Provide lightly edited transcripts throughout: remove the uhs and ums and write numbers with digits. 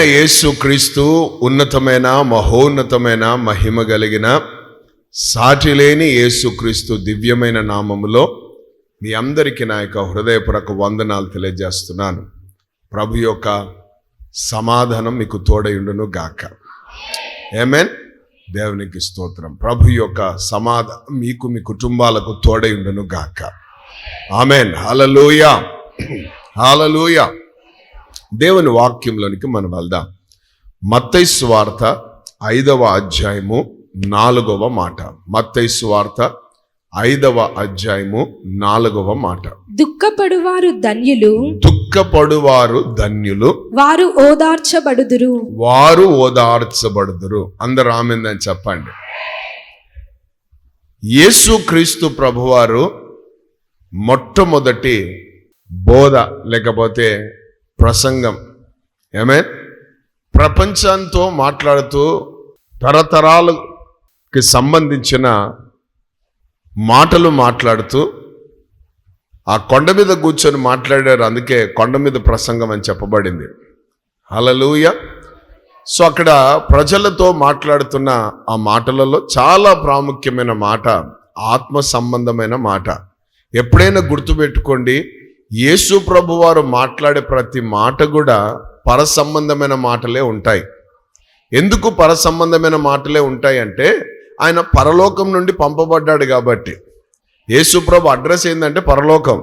యేసు క్రీస్తు ఉన్నతమైన మహోన్నతమైన మహిమ కలిగిన సాటిలేని యేసు క్రీస్తు దివ్యమైన నామములో మీ అందరికీ నా యొక్క హృదయపూర్వక వందనాలు తెలియజేస్తున్నాను. ప్రభు యొక్క సమాధానం మీకు తోడయుండును గాక. ఆమేన్. దేవునికి స్తోత్రం. ప్రభు యొక్క సమాధానం మీకు మీ కుటుంబాలకు తోడయుండును గాక. ఆమేన్. హల్లెలూయా, హల్లెలూయా. దేవుని వాక్యంలోనికి మనం వెళ్దాం. మత్తయి సువార్త 5వ అధ్యాయము 4వ మాట. మత్తయి సువార్త 5వ అధ్యాయము 4వ మాట. దుఃఖపడువారు ధన్యులు, దుఃఖపడువారు ధన్యులు, వారు ఓదార్చబడుదురు, వారు ఓదార్చబడుదురు. అందరూ ఆమేన్ అని చెప్పండి. యేసు క్రీస్తు ప్రభువారు మొట్టమొదటి బోధ లేకపోతే ప్రసంగం ఆమేన్ ప్రపంచంతో మాట్లాడుతూ తరతరాలకి సంబంధించిన మాటలు మాట్లాడుతూ ఆ కొండ మీద కూర్చొని మాట్లాడారు. అందుకే కొండ మీద ప్రసంగం అని చెప్పబడింది. హల్లెలూయా. సో అక్కడ ప్రజలతో మాట్లాడుతున్న ఆ మాటలలో చాలా ప్రాముఖ్యమైన మాట ఆత్మ సంబంధమైన మాట. ఎప్పుడైనా గుర్తుపెట్టుకోండి, యేసు ప్రభు వారు మాట్లాడే ప్రతి మాట కూడా పర సంబంధమైన మాటలే ఉంటాయి. ఎందుకు పర సంబంధమైన మాటలే ఉంటాయి అంటే ఆయన పరలోకం నుండి పంపబడ్డాడు కాబట్టి. యేసు ప్రభు అడ్రస్ ఏంటంటే పరలోకం.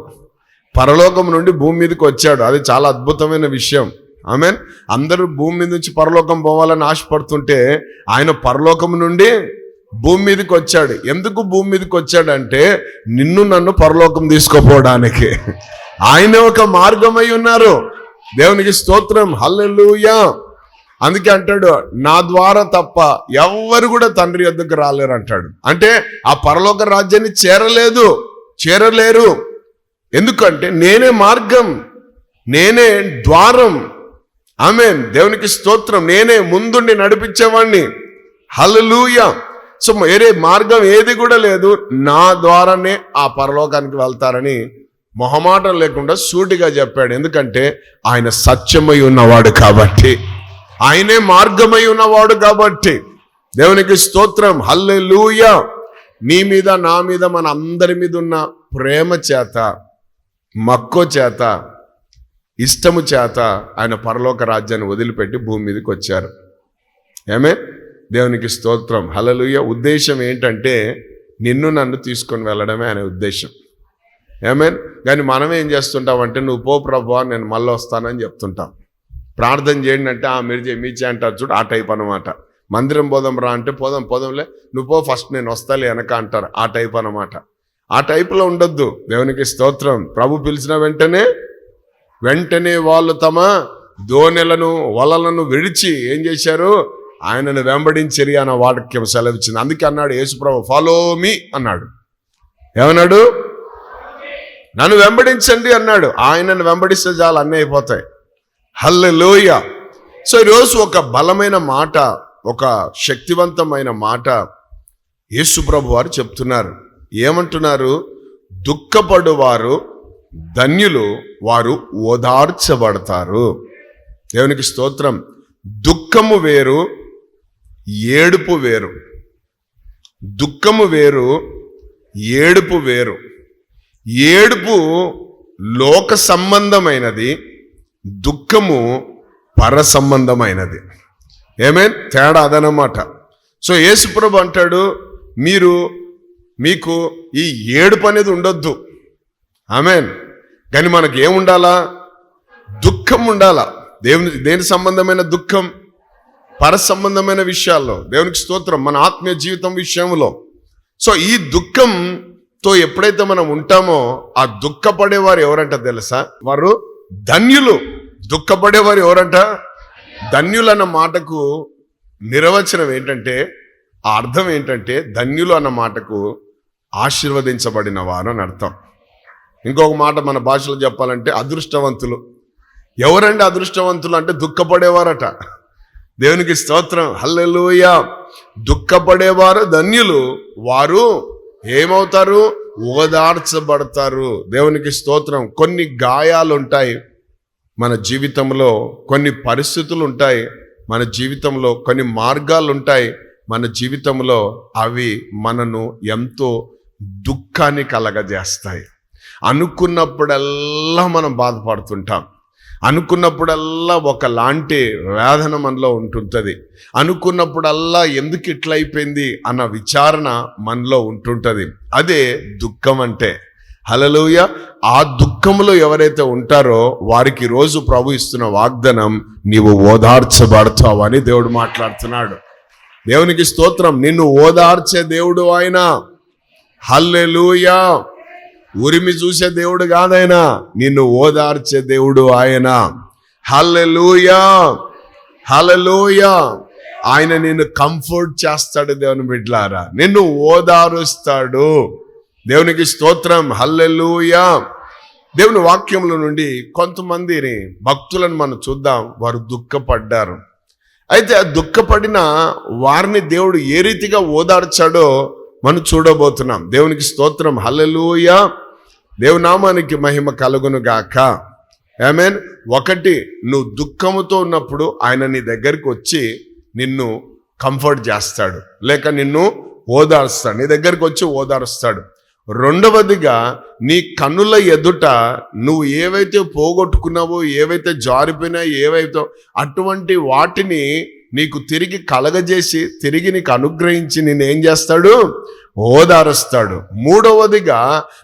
పరలోకం నుండి భూమి మీదకి వచ్చాడు. అది చాలా అద్భుతమైన విషయం. ఆమేన్. అందరూ భూమి మీద నుంచి పరలోకం పోవాలని ఆశపడుతుంటే ఆయన పరలోకం నుండి భూమి మీదకి వచ్చాడు. ఎందుకు భూమి మీదకి వచ్చాడంటే నిన్ను నన్ను పరలోకం తీసుకోపోవడానికి. ఆయన ఒక మార్గమై ఉన్నారు. దేవునికి స్తోత్రం. హల్లెలూయా. అందుకే అంటాడు, నా ద్వారా తప్ప ఎవ్వరు కూడా తండ్రి యొద్దకు రాలేరు అంటాడు. అంటే ఆ పరలోక రాజ్యాన్ని చేరలేరు. ఎందుకంటే నేనే మార్గం, నేనే ద్వారం. ఆమేన్. దేవునికి స్తోత్రం. నేనే ముందుండి నడిపించేవాడిని. హల్లెలూయా. సో వేరే మార్గం ఏది కూడా లేదు. నా ద్వారానే ఆ పరలోకానికి వెళ్తారని మొహమాటం లేకుండా సూటిగా చెప్పాడు. ఎందుకంటే ఆయన సత్యమై ఉన్నవాడు కాబట్టి, ఆయనే మార్గమై ఉన్నవాడు కాబట్టి. దేవునికి స్తోత్రం. హల్లెలూయా. నీ మీద నా మీద మన అందరి మీద ఉన్న ప్రేమ చేత, మక్కువ చేత, ఇష్టము చేత ఆయన పరలోక రాజ్యాన్ని వదిలిపెట్టి భూమి మీదకి వచ్చారు. ఏమే దేవునికి స్తోత్రం. హల్లెలూయా. ఉద్దేశం ఏంటంటే నిన్ను నన్ను తీసుకొని వెళ్ళడమే ఆయన ఉద్దేశం. ఆమేన్. కానీ మనం ఏం చేస్తుంటామంటే నువ్వు పో ప్రభువా నేను మళ్ళీ వస్తానని చెప్తుంటాం. ప్రార్థన చేయండి అంటే మీరు మీచే అంటారు చూడు, ఆ టైప్ అనమాట. మందిరం పోదాం రా అంటే పోదాంలే, నువ్వు పో ఫస్ట్ నేను వస్తాలే వెనక అంటారు. ఆ టైప్ అనమాట. ఆ టైపులో ఉండొద్దు. దేవునికి స్తోత్రం. ప్రభు పిలిచిన వెంటనే వాళ్ళు తమ దోణెలను వలలను విడిచి ఏం చేశారు? ఆయనను వెంబడించరి అన్న వాక్యం సెలవిచ్చింది. అందుకే అన్నాడు యేసు ప్రభు, ఫాలో మీ అన్నాడు. ఏమన్నాడు? నన్ను వెంబడించండి అన్నాడు. ఆయనను వెంబడిస్తే చాలు అన్నీ అయిపోతాయి. హల్లెలూయా. సో ఈరోజు ఒక బలమైన మాట, ఒక శక్తివంతమైన మాట యేసు ప్రభు వారు చెప్తున్నారు. ఏమంటున్నారు? దుఃఖపడువారు ధన్యులు, వారు ఓదార్చబడతారు. దేవునికి స్తోత్రం. దుఃఖము వేరు, ఏడుపు వేరు. దుఃఖము వేరు, ఏడుపు వేరు. ఏడుపు లోక సంబంధమైనది, దుఃఖము పర సంబంధమైనది. ఏమేన్ తేడా అదనమాట. సో యేసుప్రభు అంటాడు, మీకు ఈ ఏడుపు అనేది ఉండొద్దు. ఆమేన్. కానీ మనకి ఏముండాలా? దుఃఖం ఉండాలా. దేని సంబంధమైన దుఃఖం? పర సంబంధమైన విషయాల్లో. దేవునికి స్తోత్రం. మన ఆత్మీయ జీవితం విషయంలో. సో ఈ దుఃఖంతో ఎప్పుడైతే మనం ఉంటామో ఆ దుఃఖపడేవారు ఎవరంట తెలుసా? వారు ధన్యులు. దుఃఖపడేవారు ఎవరంట? ధన్యులు అన్న మాటకు నిర్వచనం ఏంటంటే, ఆ అర్థం ఏంటంటే ధన్యులు అన్న మాటకు ఆశీర్వదించబడిన వారు అని అర్థం. ఇంకొక మాట మన భాషలో చెప్పాలంటే అదృష్టవంతులు. ఎవరండి అదృష్టవంతులు అంటే దుఃఖపడేవారట. దేవునికి స్తోత్రం. హల్లెలూయా. దుఃఖపడేవారు ధన్యులు, వారు ఏమవుతారు? ఓదార్చబడతారు. దేవునికి స్తోత్రం. కొన్ని గాయాలు ఉంటాయి మన జీవితంలో కొన్ని పరిస్థితులు ఉంటాయి, మన జీవితంలో కొన్ని మార్గాలు ఉంటాయి, మన జీవితంలో అవి మనను ఎంతో దుఃఖాన్ని కలగజేస్తాయి. అనుకున్నప్పుడల్లా మనం బాధపడుతుంటాం, అనుకున్నప్పుడల్లా ఒకలాంటి వేదన మనలో ఉంటుంటుంది, అనుకున్నప్పుడల్లా ఎందుకు ఇట్లా అయిపోయింది అన్న విచారణ మనలో ఉంటుంటుంది. అదే దుఃఖం అంటే. హల్లెలూయా. ఆ దుఃఖంలో ఎవరైతే ఉంటారో వారికి రోజు ప్రభు ఇస్తున్న వాగ్దానం, నీవు ఓదార్చబడతావు అని దేవుడు మాట్లాడుతున్నాడు. దేవునికి స్తోత్రం. నిన్ను ఓదార్చే దేవుడు ఆయన. హల్లెలూయా. ఉరిమి చూసే దేవుడు కాదాయన, నిన్ను ఓదార్చే దేవుడు ఆయన. హల్లెలూయా, హల్లెలూయా. ఆయన నిన్ను కంఫర్ట్ చేస్తాడు. దేవుని బిడ్డలారా, నిన్ను ఓదారుస్తాడు. దేవునికి స్తోత్రం. హల్లెలూయా. దేవుని వాక్యంలో నుండి కొంతమందిని భక్తులను మనం చూద్దాం. వారు దుఃఖపడ్డారు. అయితే ఆ దుఃఖపడిన వారిని దేవుడు ఏ రీతిగా ఓదార్చాడో మనం చూడబోతున్నాం. దేవునికి స్తోత్రం. హల్లెలూయా. దేవునామానికి మహిమ కలుగును గాక. ఆమేన్. ఒకటి, నువ్వు దుఃఖముతో ఉన్నప్పుడు ఆయన నీ దగ్గరికి వచ్చి నిన్ను కంఫర్ట్ చేస్తాడు, లేక నిన్ను ఓదారుస్తాడు, నీ దగ్గరికి వచ్చి ఓదారుస్తాడు. రెండవదిగా, నీ కన్నుల ఎదుట నువ్వు ఏవైతే పోగొట్టుకున్నావో, ఏవైతే జారిపోయినా, ఏవైతే అటువంటి వాటిని నీకు తిరిగి కలగజేసి తిరిగి నీకు అనుగ్రహించి నిన్ను ఏం చేస్తాడు? ఓదారుస్తాడు. మూడవదిగా,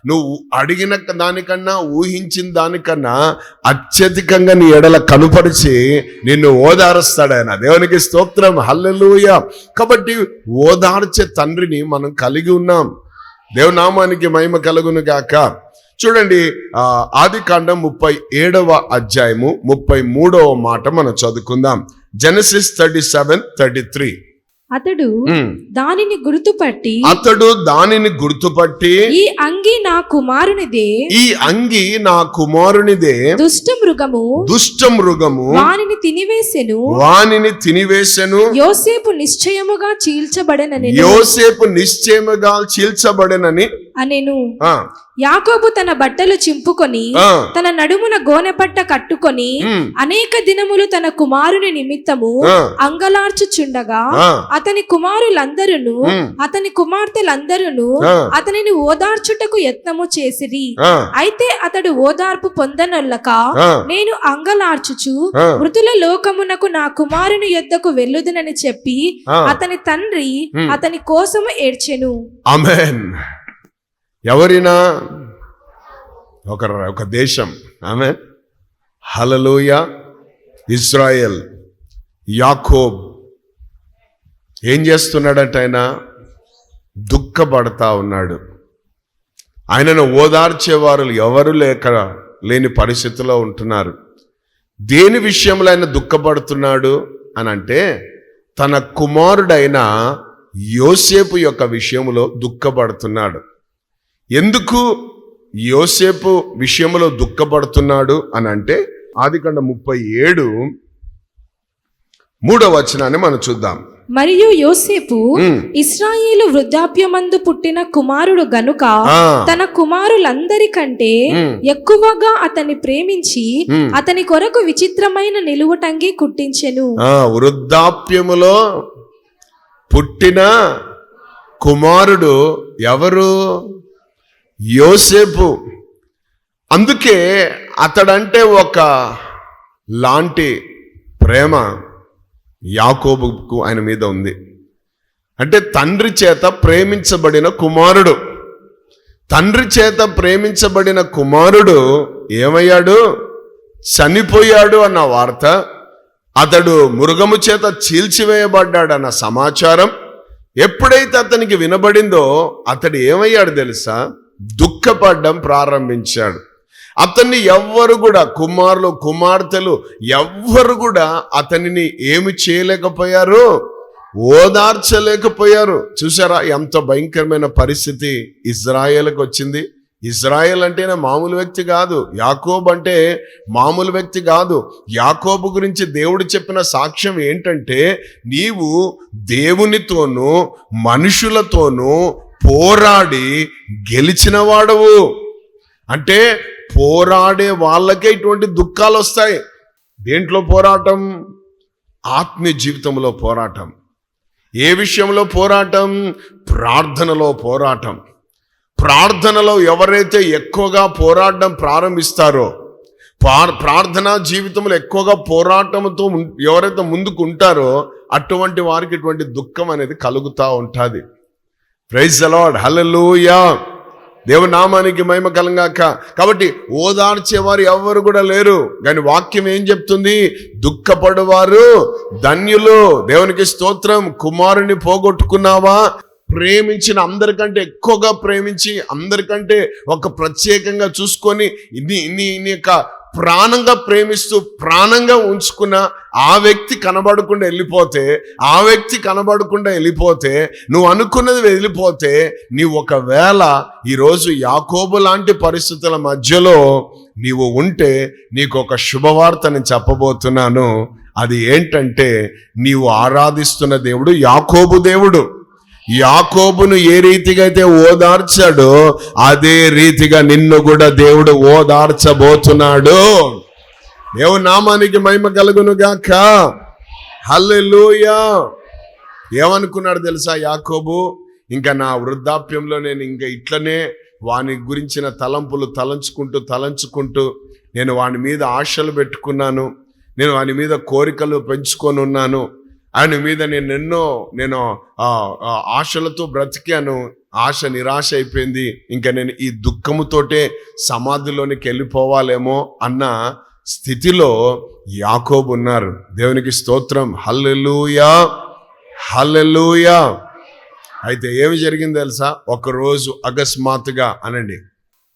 నువ్వు అడిగిన దానికన్నా ఊహించిన దానికన్నా అత్యధికంగా నీ ఎడల కనుపరిచి నిన్ను ఓదారుస్తాడు ఆయన. దేవునికి స్తోత్రం. హల్లెలూయా. కాబట్టి ఓదార్చే తండ్రిని మనం కలిగి ఉన్నాం. దేవునామానికి మహిమ కలుగును గాక. చూడండి, ఆదికాండం 37వ అధ్యాయము 33వ మాట మనం చదువుకుందాం. జెనసిస్ 37:33. అతడు దానిని గుర్తుపట్టి ఈ అంగి నా కుమారునిదే, దుష్ట మృగము వానిని తినివేసెను, యోసేపు నిశ్చయముగా చీల్చబడెనని అనెను. యాకోబు తన బట్టలు చింపుకొని తన నడుమున గోనెపట్ట కట్టుకొని అనేక దినములు తన కుమారుని నిమిత్తము అంగలార్చుచుండగా అతని కుమారులందరూ అతని కుమార్తెలందరూ అతనిని ఓదార్చుటకు యత్నము చేసిరి. అయితే అతడు ఓదార్పు పొందనొల్లక, నేను అంగలార్చుచు మృతుల లోకమునకు నా కుమారుని యొద్దకు వెళ్ళుదునని చెప్పి అతని తండ్రి అతని కోసము ఏడ్చెను. ఆమేన్. ఎవరినా ఒక దేశం. ఆమేన్. హల్లెలూయా. ఇజ్రాయెల్, యాకోబ్ ఏం చేస్తున్నాడంట? ఆయన దుఃఖపడతా ఉన్నాడు. ఆయనను ఓదార్చేవారు ఎవరు లేని పరిస్థితిలో ఉంటున్నారు. దేని విషయంలో ఆయన దుఃఖపడుతున్నాడు అని అంటే, తన కుమారుడైన యోసేపు యొక్క విషయంలో దుఃఖపడుతున్నాడు. ఎందుకు యోసేపు విషయంలో దుఃఖపడుతున్నాడు అని అంటే, ఆదికాండం 37:3 వచనాన్ని మనం చూద్దాం. మరియు యోసేపు ఇశ్రాయేలు వృద్ధాప్యమందు పుట్టిన కుమారుడు గనుక తన కుమారులందరికంటే ఎక్కువగా అతన్ని ప్రేమించి అతని కొరకు విచిత్రమైన నిలువుటంగి కుట్టించెను. వృద్ధాప్యములో పుట్టిన కుమారుడు ఎవరు? యోసేపు. అందుకే అతడంటే ఒక లాంటి ప్రేమ యాకోబుకు ఆయన మీద ఉంది. అంటే తండ్రి చేత ప్రేమించబడిన కుమారుడు. తండ్రి చేత ప్రేమించబడిన కుమారుడు ఏమయ్యాడు? చనిపోయాడు అన్న వార్త, అతడు మృగము చేత చీల్చివేయబడ్డాడన్న సమాచారం ఎప్పుడైతే అతనికి వినబడిందో, అతడు ఏమయ్యాడు తెలుసా? దుఃఖపడడం ప్రారంభించాడు. అతన్ని ఎవ్వరు కూడా, కుమారులు కుమార్తెలు ఎవ్వరు కూడా అతనిని ఏమి చేయలేకపోయారు? ఓదార్చలేకపోయారు. చూసారా ఎంత భయంకరమైన పరిస్థితి ఇజ్రాయేలుకు వచ్చింది? ఇజ్రాయేల్ అంటేనే మామూలు వ్యక్తి కాదు. యాకోబు అంటే మామూలు వ్యక్తి కాదు. యాకోబు గురించి దేవుడు చెప్పిన సాక్ష్యం ఏంటంటే, నీవు దేవునితోనూ మనుషులతోనూ పోరాడి గెలిచిన వాడవు. అంటే పోరాడే వాళ్ళకే ఇటువంటి దుఃఖాలు వస్తాయి. దేంట్లో పోరాటం? ఆత్మీయ జీవితంలో పోరాటం. ఏ విషయంలో పోరాటం? ప్రార్థనలో పోరాటం. ప్రార్థనలో ఎవరైతే ఎక్కువగా పోరాడడం ప్రారంభిస్తారో, ప్రార్థనా జీవితంలో ఎక్కువగా పోరాటంతో ఎవరైతే ముందుకు ఉంటారో అటువంటి వారికి ఇటువంటి దుఃఖం అనేది కలుగుతూ ఉంటుంది. ప్రైజ్ ది లార్డ్, హల్లెలూయా. దేవుని నామానికి మహిమ కలుగాక. కాబట్టి ఓదార్చేవారు ఎవరు కూడా లేరు. కానీ వాక్యం ఏం చెప్తుంది? దుఃఖపడువారు ధన్యులు. దేవునికి స్తోత్రం. కుమారుని పోగొట్టుకున్నావా? ప్రేమించిన అందరికంటే ఎక్కువగా ప్రేమించి, అందరికంటే ఒక ప్రత్యేకంగా చూసుకొని నీ యొక్క ప్రాణంగా ప్రేమిస్తూ ప్రాణంగా ఉంచుకున్న ఆ వ్యక్తి కనబడకుండా వెళ్ళిపోతే నువ్వు అనుకున్నది వెళ్ళిపోతే, నీవు ఒకవేళ ఈరోజు యాకోబు లాంటి పరిస్థితుల మధ్యలో నీవు ఉంటే నీకు ఒక శుభవార్త నేను చెప్పబోతున్నాను. అది ఏంటంటే, నీవు ఆరాధిస్తున్న దేవుడు యాకోబు దేవుడు. యాకోబును ఏ రీతిగా అయితే ఓదార్చాడో అదే రీతిగా నిన్ను కూడా దేవుడు ఓదార్చబోతున్నాడు. దేవుని నామానికి మహిమ కలుగును గాక. హల్లెలూయా. ఏమనుకున్నాడు తెలుసా యాకోబు? ఇంకా నా వృద్ధాప్యంలో నేను ఇంకా ఇట్లనే వాని గురించిన తలంపులు తలంచుకుంటూ నేను వాని మీద ఆశలు పెట్టుకున్నాను, నేను వాని మీద కోరికలు పెంచుకొని ఉన్నాను, ఆయన మీద నేను ఆశలతో బ్రతికాను. ఆశ నిరాశ అయిపోయింది. ఇంకా నేను ఈ దుఃఖముతోటే సమాధిలోనికి వెళ్ళిపోవాలేమో అన్న స్థితిలో యాకోబు ఉన్నారు. దేవునికి స్తోత్రం. హల్లెలూయా, హల్లెలూయా. అయితే ఏమి జరిగింది తెలుసా? ఒకరోజు అకస్మాత్తుగా అనండి,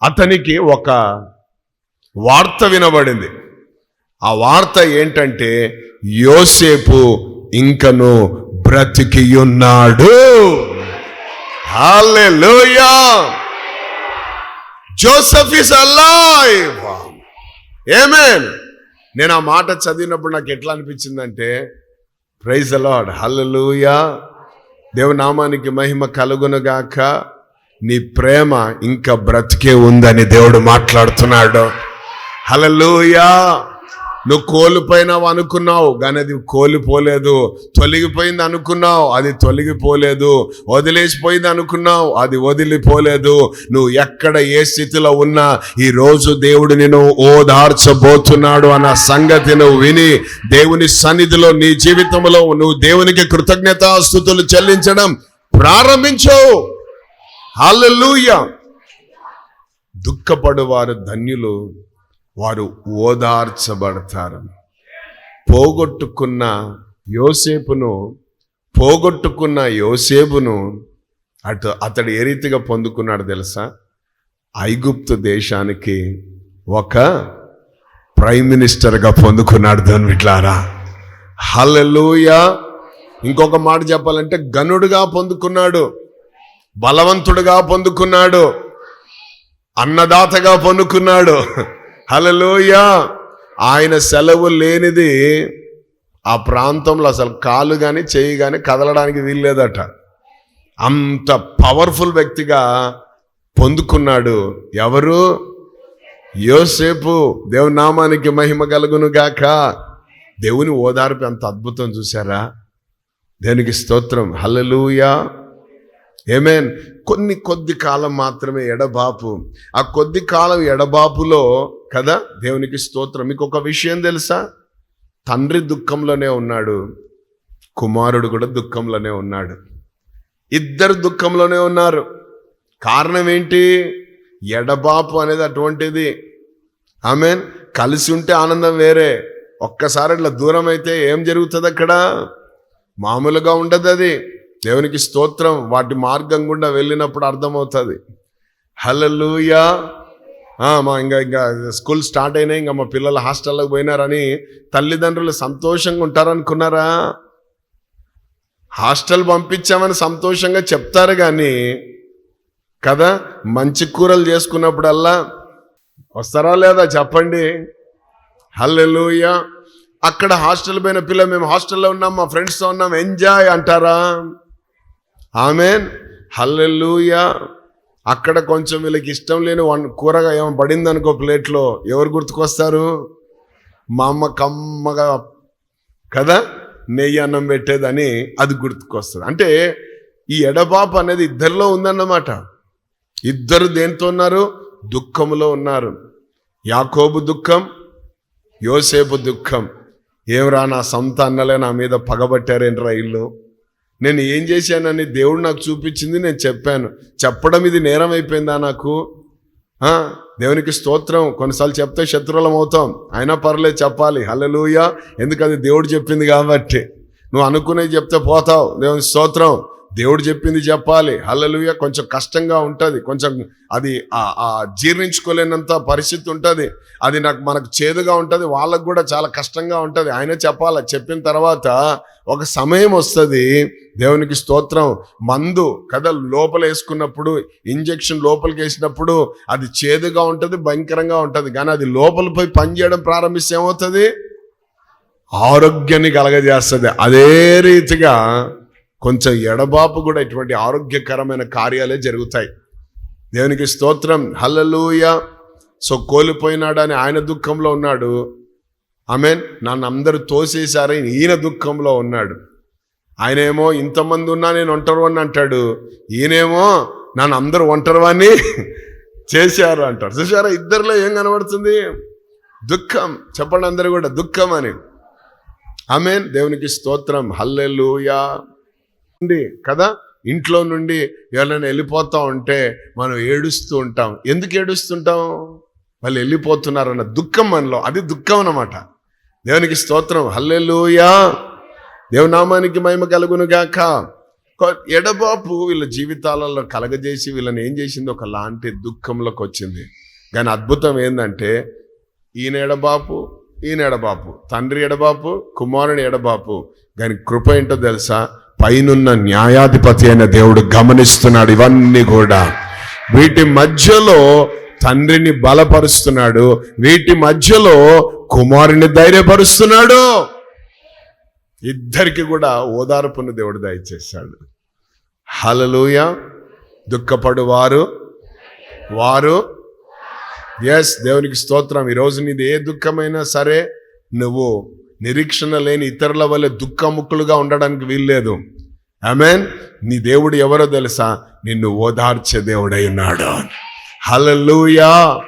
అతనికి ఒక వార్త వినబడింది. ఆ వార్త ఏంటంటే, యోసేపు ఇంకను బ్రతికియున్నాడు. హల్లెలూయా. Joseph is alive. ఆమేన్. నేను ఆ మాట చదివినప్పుడు నాకు ఎట్లా అనిపించిందంటే, ప్రైజ్ ది లార్డ్, హల్లెలూయా. దేవుని నామానికి మహిమ కలుగునుగాక. నీ ప్రేమ ఇంకా బ్రతికే ఉందని దేవుడు మాట్లాడుతున్నాడు. హల్లెలూయా. నువ్వు కోల్పోయినావు అనుకున్నావు, కానీ అది కోల్పోలేదు. తొలగిపోయింది అనుకున్నావు, అది తొలగిపోలేదు. వదిలేసిపోయింది అనుకున్నావు, అది వదిలిపోలేదు. నువ్వు ఎక్కడ ఏ స్థితిలో ఉన్నా ఈ రోజు దేవుడు నిన్ను ఓదార్చబోతున్నాడు అన్న సంగతి నువ్వు విని దేవుని సన్నిధిలో నీ జీవితంలో నువ్వు దేవునికి కృతజ్ఞతాస్తుతులు చెల్లించడం ప్రారంభించు. హల్లెలూయా. దుఃఖపడువారు ధన్యులు, వారు ఓదార్చబడతారు. పోగొట్టుకున్న యోసేపును అతడు ఏ రీతిగా పొందుకున్నాడు తెలుసా? ఐగుప్తు దేశానికి ఒక ప్రైమ్ మినిస్టర్గా పొందుకున్నాడు. ధన్విట్లారా, హల్లెలూయా. ఇంకొక మాట చెప్పాలంటే, గనుడుగా పొందుకున్నాడు, బలవంతుడుగా పొందుకున్నాడు, అన్నదాతగా పొందుకున్నాడు. హల్లెలూయా. ఆయన సెలవు లేనిది ఆ ప్రాంతంలో అసలు కాలు కానీ చెయ్యి కానీ కదలడానికి వీల్లేదట. అంత పవర్ఫుల్ వ్యక్తిగా పొందుకున్నాడు. ఎవరు? యోసేపు. దేవుని నామానికి మహిమ కలుగును గాక. దేవుని ఓదార్పు ఎంత అద్భుతం చూసారా? దేవునికి స్తోత్రం. హల్లెలూయా. ఆమేన్. కొద్ది కాలం మాత్రమే ఎడబాపు. ఆ కొద్ది కాలం ఎడబాపులో కదా, దేవునికి స్తోత్రం. మీకు ఒక విషయం తెలుసా? తండ్రి దుఃఖంలోనే ఉన్నాడు, కుమారుడు కూడా దుఃఖంలోనే ఉన్నాడు. ఇద్దరు దుఃఖంలోనే ఉన్నారు. కారణం ఏంటి? ఎడబాపు అనేది అటువంటిది. ఆమేన్. కలిసి ఉంటే ఆనందం వేరే. ఒక్కసారి ఇట్లా దూరం అయితే ఏం జరుగుతుంది అక్కడ? మామూలుగా ఉండదు అది. దేవునికి స్తోత్రం. వాటి మార్గం గుండా వెళ్ళినప్పుడు అర్థమవుతుంది. హల్లెలూయా. ఇంకా స్కూల్ స్టార్ట్ అయినాయి, ఇంకా మా పిల్లలు హాస్టల్లోకి పోయినారని తల్లిదండ్రులు సంతోషంగా ఉంటారనుకున్నారా? హాస్టల్ పంపించామని సంతోషంగా చెప్తారు కానీ కదా, మంచి కూరలు చేసుకున్నప్పుడల్లా వస్తారా లేదా చెప్పండి? హల్లెలూయా. అక్కడ హాస్టల్ పోయిన పిల్ల, మేము హాస్టల్లో ఉన్నాం, మా ఫ్రెండ్స్తో ఉన్నాం, ఎంజాయ్ అంటారా? ఆమేన్. హల్లెలూయా. అక్కడ కొంచెం వీళ్ళకి ఇష్టం లేని కూరగా ఏమో పడింది అనుకో ప్లేట్లో, ఎవరు గుర్తుకొస్తారు? మా అమ్మ కమ్మగా కదా నెయ్యి అన్నం పెట్టేదని అది గుర్తుకొస్తుంది. అంటే ఈ ఎడబాపు అనేది ఇద్దరిలో ఉందన్నమాట. ఇద్దరు దేంతో ఉన్నారు? దుఃఖములో ఉన్నారు. యాకోబు దుఃఖం, యోసేపు దుఃఖం. ఏమరా నా సొంత అన్నలే నా మీద పగబట్టారేంట్రా ఇల్లు, నేను ఏం చేశానని దేవుడు నాకు చూపించింది, నేను చెప్పాను. చెప్పడం ఇది నేరం అయిపోయిందా నాకు? దేవునికి స్తోత్రం. కొన్నిసార్లు చెప్తే శత్రువులం అవుతాం, అయినా పర్లేదు చెప్పాలి. హల్లెలూయా. ఎందుకది దేవుడు చెప్పింది కాబట్టి. నువ్వు అనుకునేది చెప్తే పోతావు. దేవునికి స్తోత్రం. దేవుడు చెప్పింది చెప్పాలి. హల్లెలూయా. కొంచెం కష్టంగా ఉంటుంది, కొంచెం అది జీర్ణించుకోలేనంత పరిస్థితి ఉంటుంది. అది మనకు చేదుగా ఉంటుంది, వాళ్ళకు కూడా చాలా కష్టంగా ఉంటుంది. ఆయన చెప్పాలి. చెప్పిన తర్వాత ఒక సమయం వస్తుంది. దేవునికి స్తోత్రం. మందు కదా లోపల వేసుకున్నప్పుడు, ఇంజెక్షన్ లోపలికి వేసినప్పుడు అది చేదుగా ఉంటుంది, భయంకరంగా ఉంటుంది. కానీ అది లోపల పోయి పనిచేయడం ప్రారంభిస్తే ఏమవుతుంది? ఆరోగ్యాన్ని కలగజేస్తుంది. అదే రీతిగా కొంచెం ఎడబాపు కూడా ఇటువంటి ఆరోగ్యకరమైన కార్యాలే జరుగుతాయి. దేవునికి స్తోత్రం. హల్లెలూయా. సో కోల్పోయినాడని ఆయన దుఃఖంలో ఉన్నాడు. ఆమేన్. నన్ను అందరూ తోసేశారని ఈయన దుఃఖంలో ఉన్నాడు. ఆయనేమో ఇంతమంది ఉన్నా నేను ఒంటరివాణ్ణి అంటాడు, ఈయనేమో నన్ను అందరూ ఒంటరివాణ్ణి చేశారు అంటారు. చూసారా, ఇద్దరిలో ఏం కనబడుతుంది? దుఃఖం. చెప్పండి అందరూ కూడా దుఃఖం అని. ఆమేన్. దేవునికి స్తోత్రం. హల్లెలూయా. కదా ఇంట్లో నుండి ఎవరైనా వెళ్ళిపోతా ఉంటే మనం ఏడుస్తూ ఉంటాం. ఎందుకు ఏడుస్తుంటాం? వాళ్ళు వెళ్ళిపోతున్నారన్న దుఃఖం మనలో. అది దుఃఖం అన్నమాట. దేవునికి స్తోత్రం. హల్లెలూయా. దేవునామానికి మహిమ కలుగును గాక. ఎడబాపు వీళ్ళ జీవితాలలో కలగజేసి వీళ్ళని ఏం చేసింది? ఒకలాంటి దుఃఖంలోకి వచ్చింది. కానీ అద్భుతం ఏంటంటే ఈయన ఎడబాపు, ఈయన ఎడబాపు, తండ్రి ఎడబాపు, కుమారుని ఎడబాపు. కానీ కృప ఏంటో తెలుసా? పైనున్న న్యాయాధిపతి అయిన దేవుడు గమనిస్తున్నాడు ఇవన్నీ కూడా. వీటి మధ్యలో తండ్రిని బలపరుస్తున్నాడు, వీటి మధ్యలో కుమారుని ధైర్యపరుస్తున్నాడు. ఇద్దరికి కూడా ఓదార్పును దేవుడు దయచేశాడు. హల్లెలూయా. దుఃఖపడు వారు ఎస్, దేవునికి స్తోత్రం. ఈరోజు నీది ఏ దుఃఖమైనా సరే నువ్వు నిరీక్షణ లేని ఇతరుల వల్ల దుఃఖముక్కులుగా ఉండడానికి వీల్లేదు. ఆమేన్. నీ దేవుడు ఎవరో తెలుసా? నిన్ను ఓదార్చే దేవుడై ఉన్నాడు. హల్లెలూయా.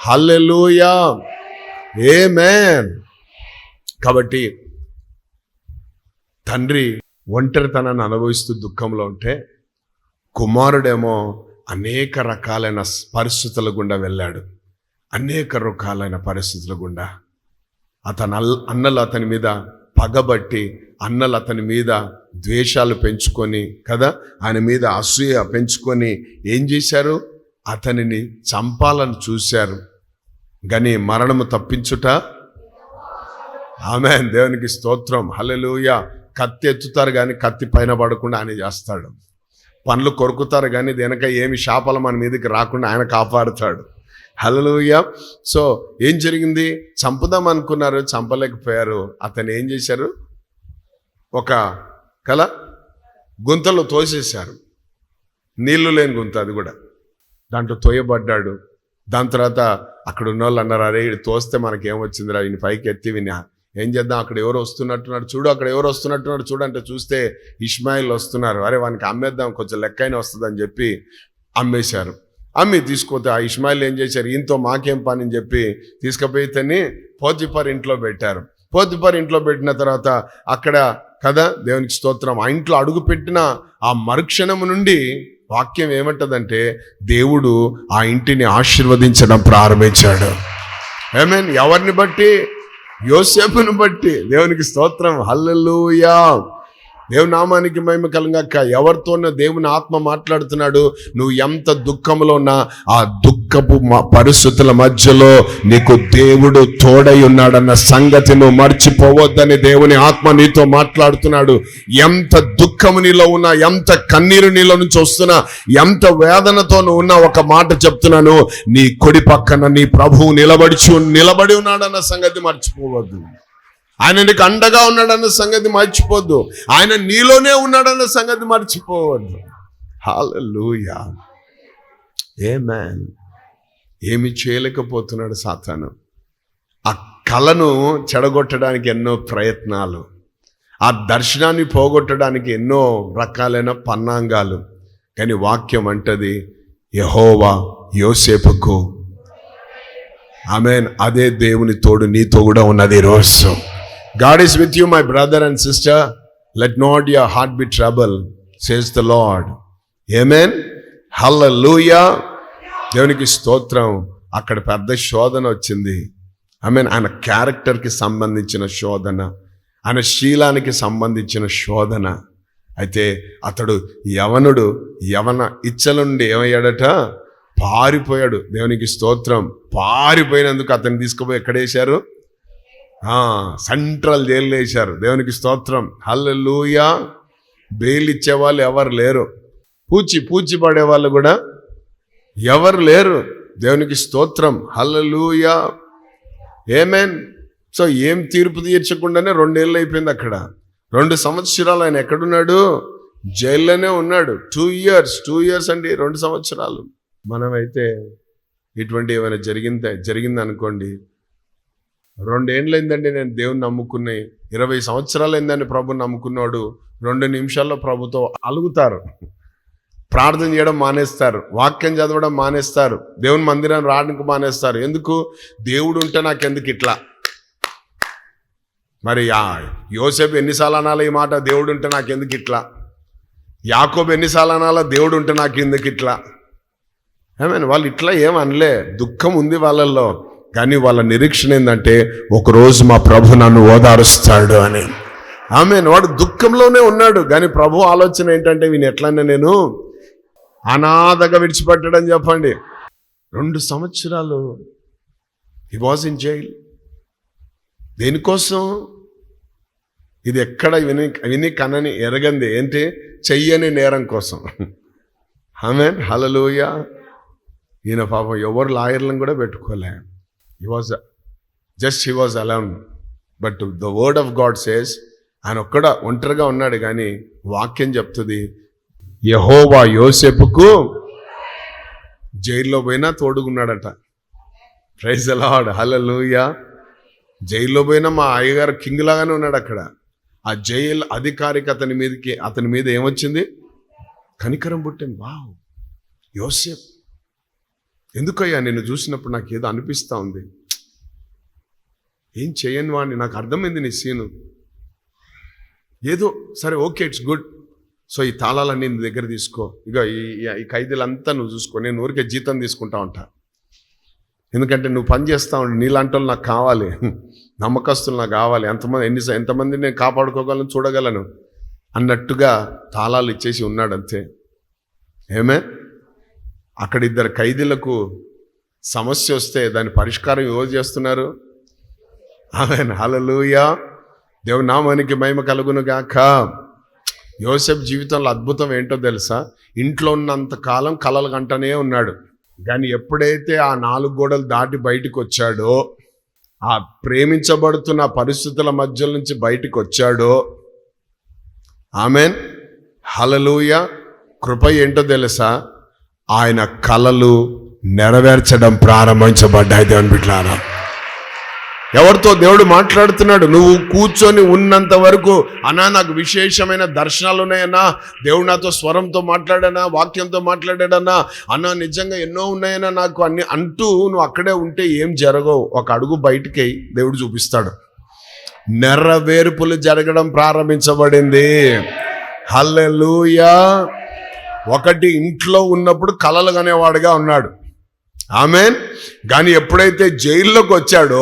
హల్లెలూయా. ఆమేన్. కాబట్టి తండ్రి ఒంటరితనాన్ని అనుభవిస్తూ దుఃఖంలో ఉంటే, కుమారుడేమో అనేక రకాలైన పరిస్థితుల గుండా వెళ్ళాడు. అనేక రకాలైన పరిస్థితుల గుండా అన్నలు అతని మీద పగబట్టి, అన్నలు అతని మీద ద్వేషాలు పెంచుకొని కదా, ఆయన మీద అసూయ పెంచుకొని ఏం చేశారు? అతనిని చంపాలని చూశారు. కానీ మరణము తప్పించుట. ఆమేన్. దేవునికి స్తోత్రం. హల్లెలూయా. కత్తి ఎత్తుతారు కానీ కత్తి పైన పడకుండా ఆయన చేస్తాడు. పండ్లు కొరుకుతారు కానీ వెనక ఏమి శాపాలు మన మీదకి రాకుండా ఆయన కాపాడుతాడు. హల్లెలూయా. సో ఏం జరిగింది? చంపుదాం అనుకున్నారు, చంపలేకపోయారు. అతను ఏం చేశారు? ఒక గుంతలో తోసేశారు. నీళ్లు లేని గుంత, అది కూడా. దాంట్లో తోయబడ్డాడు. దాని తర్వాత అక్కడ ఉన్న వాళ్ళు అన్నారు, అరే ఇది తోస్తే మనకేమొచ్చిందిరా, ఈయన పైకి ఎత్తి విని ఏం చేద్దాం, అక్కడ ఎవరు వస్తున్నట్టున్నాడు చూడు, అక్కడ ఎవరు వస్తున్నట్టున్నాడు చూడు అంటే చూస్తే ఇష్మాయిల్ వస్తున్నారు. అరే వానికి అమ్మేద్దాం, కొంచెం లెక్కైనా వస్తుందని చెప్పి అమ్మేశారు. అమ్మి తీసుకుపోతే ఆ ఇష్మాయిల్ ఏం చేశారు? ఈయనతో మాకేం పని అని చెప్పి తీసుకుపోయి తన్ని పోతిఫర్ ఇంట్లో పెట్టారు. పోతిఫర్ ఇంట్లో పెట్టిన తర్వాత అక్కడ కదా దేవునికి స్తోత్రం, ఆ ఇంట్లో అడుగు పెట్టిన ఆ మరుక్షణము నుండి వాక్యం ఏమంటదంటే దేవుడు ఆ ఇంటిని ఆశీర్వదించడం ప్రారంభించాడు. ఆమేన్. ఎవరిని బట్టి? యోసేపును బట్టి. దేవునికి స్తోత్రం. హల్లెలూయా. దేవుని నామానికి మహిమ కలుగాక. ఎవరితోనో దేవుని ఆత్మ మాట్లాడుతున్నాడు. నువ్వు ఎంత దుఃఖంలో ఉన్నా ఆ దుఃఖపు పరిస్థితుల మధ్యలో నీకు దేవుడు తోడై ఉన్నాడన్న సంగతి నువ్వు మర్చిపోవద్దని దేవుని ఆత్మ నీతో మాట్లాడుతున్నాడు. ఎంత దుఃఖము నీలో ఉన్నా, ఎంత కన్నీరు నీలో నుంచి వస్తున్నా, ఎంత వేదనతో నువ్వు ఉన్నా, ఒక మాట చెప్తున్నాను, నీ కుడి పక్కన నీ ప్రభువు నిలబడి ఉన్నాడన్న సంగతి మర్చిపోవద్దు. ఆయన నీకు అండగా ఉన్నాడన్న సంగతి మర్చిపోద్దు. ఆయన నీలోనే ఉన్నాడన్న సంగతి మర్చిపోవద్దు. హల్లెలూయా. ఆమేన్. ఏమి చేయలేకపోతున్నాడు సాతాను. కళను చెడగొట్టడానికి ఎన్నో ప్రయత్నాలు, ఆ దర్శనాన్ని పోగొట్టడానికి ఎన్నో రకాలైన పన్నాంగాలు. కానీ వాక్యం అంటది యెహోవా యోసేపుకు ఆమేన్, అదే దేవుని తోడు నీతో కూడా ఉన్నది ఈరోజు. God is with you my brother and sister, let not your heart be trouble says the Lord. ఆమేన్, హల్లెలూయా. దేవునికి స్తోత్రం. అక్కడ పెద్ద శోధన వచ్చింది. ఆమేన్, ఆయన క్యారెక్టర్కి సంబంధించిన శోధన, ఆయన శీలానికి సంబంధించిన శోధన. అయితే అతడు యవన ఇచ్చల నుండి ఏమయ్యాడట, పారిపోయాడు. దేవునికి స్తోత్రం. పారిపోయినందుకు అతన్ని తీసుకుపోయి ఎక్కడేశారు, సెంట్రల్ జైలు వేశారు. దేవునికి స్తోత్రం, హల్లెలూయా. బెయిల్ ఇచ్చేవాళ్ళు ఎవరు లేరు, పూచి పడేవాళ్ళు కూడా ఎవరు లేరు. దేవునికి స్తోత్రం, హల్లెలూయా, ఆమేన్. సో ఏం తీర్పు తీర్చకుండానే 2 ఏళ్ళు అయిపోయింది అక్కడ. 2 సంవత్సరాలు ఆయన ఎక్కడున్నాడు, జైల్లోనే ఉన్నాడు. 2 ఇయర్స్ అండి, 2 సంవత్సరాలు. మనమైతే ఇటువంటి ఏమైనా జరిగింది అనుకోండి, 2 ఏళ్ళైందండి నేను దేవుని నమ్ముకున్నాయి, 20 సంవత్సరాలు అయిందని ప్రభుని నమ్ముకున్నాడు. 2 నిమిషాల్లో ప్రభుతో అలుగుతారు, ప్రార్థన చేయడం మానేస్తారు, వాక్యం చదవడం మానేస్తారు, దేవుని మందిరాన్ని రావడానికి మానేస్తారు. ఎందుకు? దేవుడు ఉంటే నాకెందుకు ఇట్లా. మరి యోసేపు ఎన్నిసార్లు అనాలి ఈ మాట, దేవుడు ఉంటే నాకెందుకు ఇట్లా? యాకోబు ఎన్నిసార్లు అనాలా, దేవుడు ఉంటే నాకెందుకు ఇట్లా? ఆమేన్. వాళ్ళు ఇట్లా ఏమనలే, దుఃఖం ఉంది వాళ్ళల్లో, కానీ వాళ్ళ నిరీక్షణ ఏంటంటే ఒకరోజు మా ప్రభు నన్ను ఓదారుస్తాడు అని. ఆమేన్. వాడు దుఃఖంలోనే ఉన్నాడు, కానీ ప్రభు ఆలోచన ఏంటంటే వీని ఎట్లన్నా నేను అనాథగా విడిచిపెట్టడం. చెప్పండి, 2 సంవత్సరాలు హి వాజ్ ఇన్ జైల్. దేనికోసం? ఇది ఎక్కడ విని కనని ఎరగంది ఏంటి, చెయ్యని నేరం కోసం. ఆమేన్, హల్లెలూయా. ఈయన పాపం ఎవరు లాయర్లను కూడా పెట్టుకోలే. He was alone. But the word of God says, ఆయన ఒంటరిగా ఉన్నాడు. కానీ వాక్యం చెప్తుంది యెహోవా యోసేపుకు జైల్లో పోయినా తోడుగున్నాడట. ప్రైజ్ ది లార్డ్, హల్లెలూయా. జైల్లో పోయినా మా అయ్యగారు కింగ్ లాగానే ఉన్నాడు అక్కడ. ఆ జైలు అధికారికి అతని మీద ఏమొచ్చింది, కనికరం పుట్టింది. వావ్, యోసేపు ఎందుకయ్యా నిన్ను చూసినప్పుడు నాకు ఏదో అనిపిస్తూ ఉంది, ఏం చేయని వాడిని, నాకు అర్థమైంది నీ సీను, ఏదో సరే ఓకే ఇట్స్ గుడ్. సో ఈ తాళాలన్నీ నీ దగ్గర తీసుకో, ఇక ఈ ఖైదీలంతా నువ్వు చూసుకో, నేను ఊరికే జీతం తీసుకుంటా ఉంటా, ఎందుకంటే నువ్వు పని చేస్తా ఉండి నీలాంటి వాళ్ళు నాకు కావాలి, నమ్మకస్తులు నాకు కావాలి, ఎంతమంది నేను కాపాడుకోగలను, చూడగలను అన్నట్టుగా తాళాలు ఇచ్చేసి ఉన్నాడు అంతే. ఏమే, అక్కడ 2 ఖైదీలకు సమస్య వస్తే దాని పరిష్కారం ఎవరు చేస్తున్నారు? ఆమేన్, హల్లెలూయా. దేవుని నామానికి మహిమ కలుగును గాక. యోసేపు జీవితంలో అద్భుతం ఏంటో తెలుసా? ఇంట్లో ఉన్నంత కాలం కలలు కంటనే ఉన్నాడు, కానీ ఎప్పుడైతే ఆ 4 గోడలు దాటి బయటకు వచ్చాడో, ఆ ప్రేమించబడుతున్న పరిస్థితుల మధ్య నుంచి బయటకు వచ్చాడో, ఆమేన్, హల్లెలూయా. కృప ఏంటో తెలుసా? ఆయన కలలు నెరవేర్చడం ప్రారంభించబడ్డాయి. దేవుని బిడ్డలారా, ఎవరితో దేవుడు మాట్లాడుతున్నాడు? నువ్వు కూర్చొని ఉన్నంత వరకు, అన్నా నాకు విశేషమైన దర్శనాలు ఉన్నాయన్నా, దేవుడు నాతో స్వరంతో మాట్లాడానా, వాక్యంతో మాట్లాడాడన్నా, అన్నా నిజంగా ఎన్నో ఉన్నాయన్నా నాకు అన్ని అంటూ నువ్వు అక్కడే ఉంటే ఏం జరగవు. ఒక అడుగు బయటికి దేవుడు చూపిస్తాడు. నెరవేర్పులు జరగడం ప్రారంభించబడింది. హల్లెలూయా. ఒకటి, ఇంట్లో ఉన్నప్పుడు కలలు కనేవాడుగా ఉన్నాడు, ఆమేన్. కానీ ఎప్పుడైతే జైల్లోకి వచ్చాడో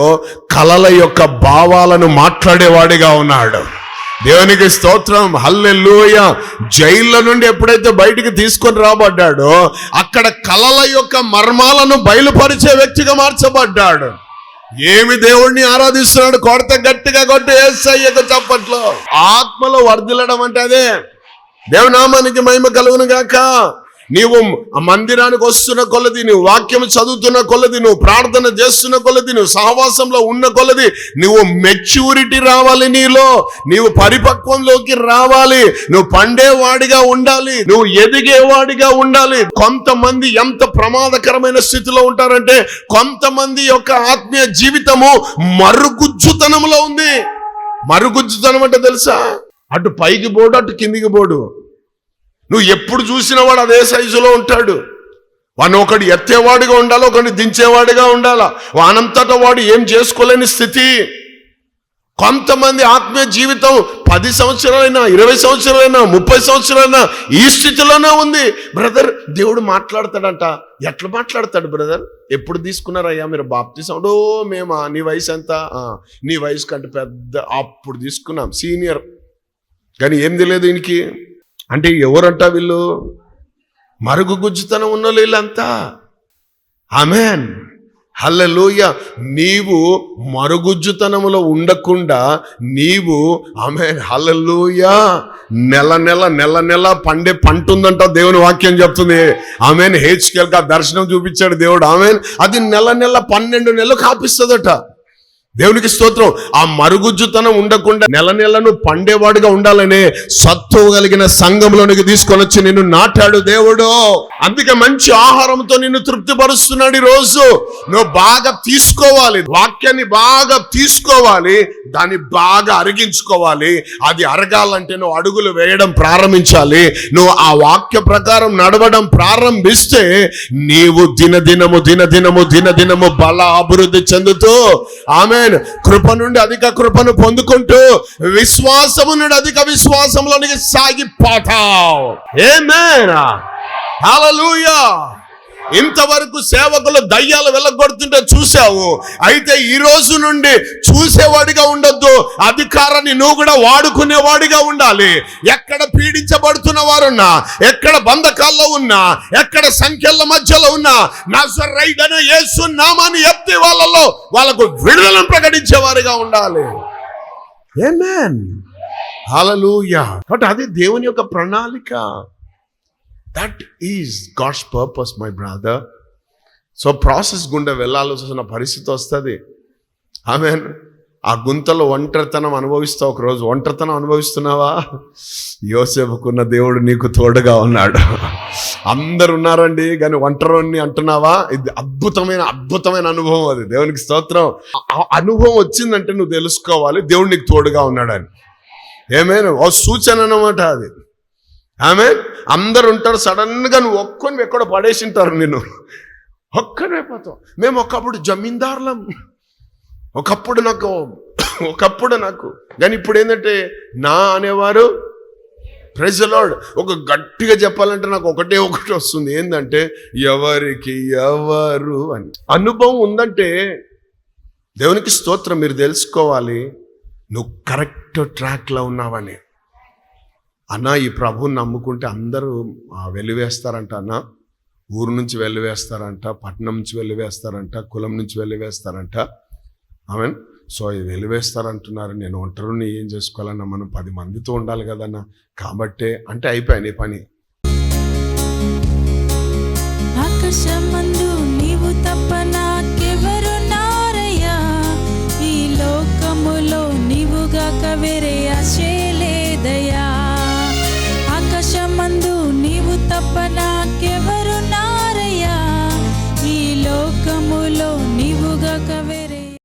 కలల యొక్క భావాలను మాట్లాడేవాడిగా ఉన్నాడు. దేవునికి స్తోత్రం, హల్లెలూయా. జైల్లో నుండి ఎప్పుడైతే బయటికి తీసుకొని రాబడ్డాడో అక్కడ కలల యొక్క మర్మాలను బయలుపరిచే వ్యక్తిగా మార్చబడ్డాడు. ఏమి దేవుణ్ణి ఆరాధిస్తున్నాడు? కొడితే గట్టిగా కొట్టి యేసయ్యకు చప్పట్లో. ఆత్మలో వర్ధిల్లడం అంటే అదే. దేవునామానికి మహిమ కలుగును గాక. నీవు మందిరానికి వస్తున్న కొలది, నువ్వు వాక్యం చదువుతున్న కొలది, నువ్వు ప్రార్థన చేస్తున్న కొలది, నువ్వు సహవాసంలో ఉన్న కొలది నువ్వు మెచ్యూరిటీ రావాలి, నీవు పరిపక్వంలోకి రావాలి, నువ్వు పండేవాడిగా ఉండాలి, నువ్వు ఎదిగేవాడిగా ఉండాలి. కొంతమంది ఎంత ప్రమాదకరమైన స్థితిలో ఉంటారంటే, కొంతమంది యొక్క ఆత్మీయ జీవితము మరుగుజ్జుతనంలో ఉంది. మరుగుజ్జుతనం అంటే తెలుసా? అటు పైకి పోడు, అటు కిందికి పోడు. నువ్వు ఎప్పుడు చూసిన వాడు అదే సైజులో ఉంటాడు. వాడిని ఒకటి ఎత్తేవాడిగా ఉండాలి, ఒకటి దించేవాడిగా ఉండాలా. వానంతటా వాడు ఏం చేసుకోలేని స్థితి. కొంతమంది ఆత్మీయ జీవితం 10 సంవత్సరాలైనా, 20 సంవత్సరాలైనా, 30 సంవత్సరాలైనా ఈ స్థితిలోనే ఉంది. బ్రదర్, దేవుడు మాట్లాడతాడంట. ఎట్లా మాట్లాడతాడు బ్రదర్? ఎప్పుడు తీసుకున్నారయ్యా మీరు బాప్తిసం? మేమా? నీ వయసు ఎంత? నీ వయసు కంటే పెద్ద, అప్పుడు తీసుకున్నాం, సీనియర్. కానీ ఏం తెలియదు ఈయనకి. అంటే ఎవరంట వీళ్ళు? మరుగుజ్జుతనం ఉన్న వీళ్ళంతా. ఆమేన్, హల్లెలూయా. నీవు మరుగుజ్జుతనములో ఉండకుండా నీవు, ఆమేన్, హల్లెలూయా, నెల నెల పండే పంట ఉందంట దేవుని వాక్యం చెప్తుంది. ఆమేన్. హెచ్కేల్కి ఆ దర్శనం చూపించాడు దేవుడు. ఆమేన్. అది నెల 12 నెలలు కాపిస్తుందట. దేవునికి స్తోత్రం. ఆ మరుగుజ్జుతనం ఉండకుండా నెలను పండేవాడుగా ఉండాలనే సత్తువ కలిగిన సంఘంలోనికి తీసుకొని వచ్చి నిన్ను నాటాడు దేవుడు. అందుకే మంచి ఆహారంతో నిన్ను తృప్తిపరుస్తున్నాడు. ఈ రోజు నువ్వు బాగా తీసుకోవాలి, వాక్యాన్ని బాగా తీసుకోవాలి, దాన్ని బాగా అరిగించుకోవాలి. అది అరగాలంటే నువ్వు అడుగులు వేయడం ప్రారంభించాలి. నువ్వు ఆ వాక్య ప్రకారం నడవడం ప్రారంభిస్తే నీవు దినదినము బల అభివృద్ధి చెందుతూ, ఆమె కృప నుండి అధిక కృపను పొందుకుంటూ విశ్వాసము నుండి అధిక విశ్వాసంలోనికి సాగిపోతావు. ఆమేన్, హల్లెలూయా. ఇంతవరకు సేవకులు దయ్యాలు వెళ్ళగొడుతుంటే చూసావు. అయితే ఈ రోజు నుండి చూసేవాడిగా ఉండొద్దు, అధికారాన్ని నువ్వు కూడా వాడుకునేవాడిగా ఉండాలి. ఎక్కడ పీడించబడుతున్న వారున్నా, ఎక్కడ బంధకాల్లో ఉన్నా, ఎక్కడ సంఖ్యల మధ్యలో ఉన్నా, నజరేయుడైన యేసు నామాన్ని ఎత్తి వాళ్ళకు విడుదలను ప్రకటించేవారిగా ఉండాలి. ఆమేన్, హల్లెలూయా. కాబట్టి అది దేవుని యొక్క ప్రణాళిక. That is God's purpose, my brother. So process గుండా వెళ్ళాల్సిన పరిస్థితి వస్తుంది. ఆమేన్. ఆ గుంతలో ఒంటరితనం అనుభవిస్తావు. ఒకరోజు ఒంటరితనం అనుభవిస్తున్నావా? యోసేపుకున్న దేవుడు నీకు తోడుగా ఉన్నాడు. అందరు ఉన్నారండి కానీ ఒంటరిని అంటున్నావా? ఇది అద్భుతమైన అనుభవం. అది దేవునికి స్తోత్రం. ఆ అనుభవం వచ్చిందంటే నువ్వు తెలుసుకోవాలి దేవుడు నీకు తోడుగా ఉన్నాడని. ఆమేన్. ఓ సూచన అన్నమాట అది. ఆమేన్. అందరు ఉంటారు, సడన్ గా నువ్వు ఒక్కని ఎక్కడ పడేసింటారు, నిన్ను ఒక్కనైపోతావు. మేము ఒకప్పుడు జమీందారులం, ఒకప్పుడు నాకు కానీ ఇప్పుడు ఏంటంటే నా అనేవారు. Praise the Lord. ఒక గట్టిగా చెప్పాలంటే నాకు ఒకటి వస్తుంది, ఏంటంటే ఎవరికి ఎవరు అని. అనుభవం ఉందంటే దేవునికి స్తోత్రం. మీరు తెలుసుకోవాలి నువ్వు కరెక్ట్ ట్రాక్లో ఉన్నావని. అన్న, ఈ ప్రభువుని నమ్ముకుంటే అందరూ వెలివేస్తారంట అన్న. ఊరు నుంచి వెలివేస్తారంట, పట్టణం నుంచి వెలివేస్తారంట, కులం నుంచి వెలివేస్తారంట. ఆమెన్. సో ఇది వెలివేస్తారంటున్నారు. నేను ఒంటరిని ఏం చేసుకోవాలన్నా? మనం 10 మందితో ఉండాలి కదన్నా. కాబట్టే అంటే అయిపోయాయి నీ పని. ఆకాశమందు